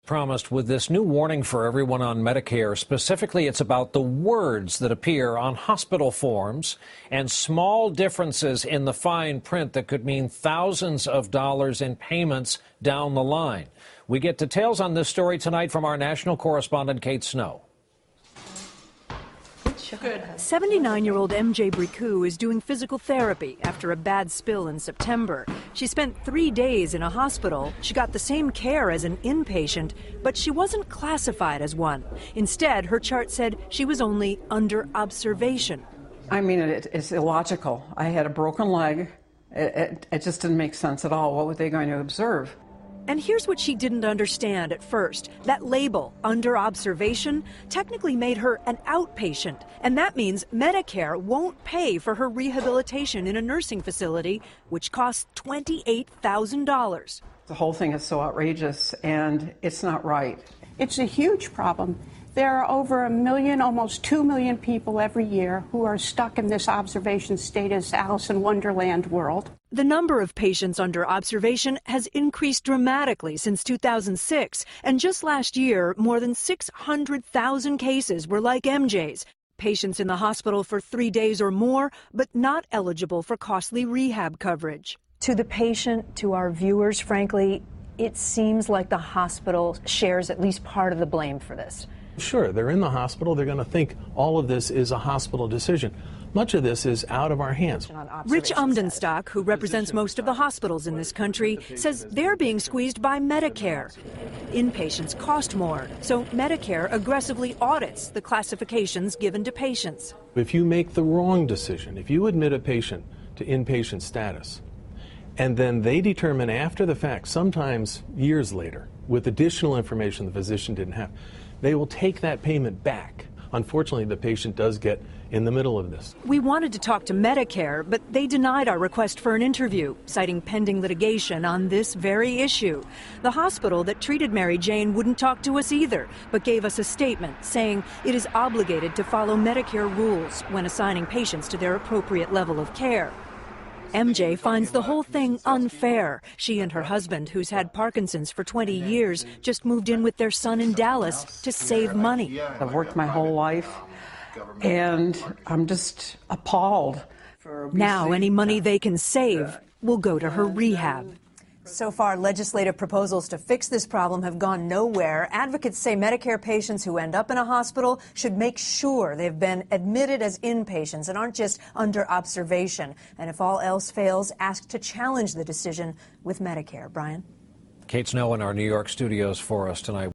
Promised with this new warning for everyone on Medicare. Specifically, it's about the words that appear on hospital forms and small differences in the fine print that could mean thousands of dollars in payments down the line. We get details on this story tonight from our national correspondent, Kate Snow. 79-year-old MJ Bricou is doing physical therapy after a bad spill in September. She spent 3 days in a hospital. She got the same care as an inpatient, but she wasn't classified as one. Instead, her chart said she was only under observation. I mean, it's illogical. I had a broken leg. It just didn't make sense at all. What were they going to observe? And here's what she didn't understand at first. That label, under observation, technically made her an outpatient. And that means Medicare won't pay for her rehabilitation in a nursing facility, which costs $28,000. The whole thing is so outrageous, and it's not right. It's a huge problem. There are over 1 million, almost 2 million people every year who are stuck in this observation status Alice in Wonderland world. The number of patients under observation has increased dramatically since 2006. And just last year, more than 600,000 cases were like MJ's. Patients in the hospital for 3 days or more, but not eligible for costly rehab coverage. To the patient, to our viewers, frankly, it seems like the hospital shares at least part of the blame for this. Sure, they're in the hospital. They're going to think all of this is a hospital decision. Much of this is out of our hands. Rich Umdenstock, who represents most of the hospitals in this country, says they're being squeezed by Medicare. Inpatients cost more, so Medicare aggressively audits the classifications given to patients. If you make the wrong decision, if you admit a patient to inpatient status, and then they determine after the fact, sometimes years later, with additional information the physician didn't have, they will take that payment back. Unfortunately, the patient does get in the middle of this. We wanted to talk to Medicare, but they denied our request for an interview, citing pending litigation on this very issue. The hospital that treated Mary Jane wouldn't talk to us either, but gave us a statement saying it is obligated to follow Medicare rules when assigning patients to their appropriate level of care. MJ finds the whole thing unfair. She and her husband, who's had Parkinson's for 20 years, just moved in with their son in Dallas to save money. I've worked my whole life, and I'm just appalled. Now any money they can save will go to her rehab. So far, legislative proposals to fix this problem have gone nowhere. Advocates say Medicare patients who end up in a hospital should make sure they've been admitted as inpatients and aren't just under observation. And if all else fails, ask to challenge the decision with Medicare. Brian? Kate Snow in our New York studios for us tonight.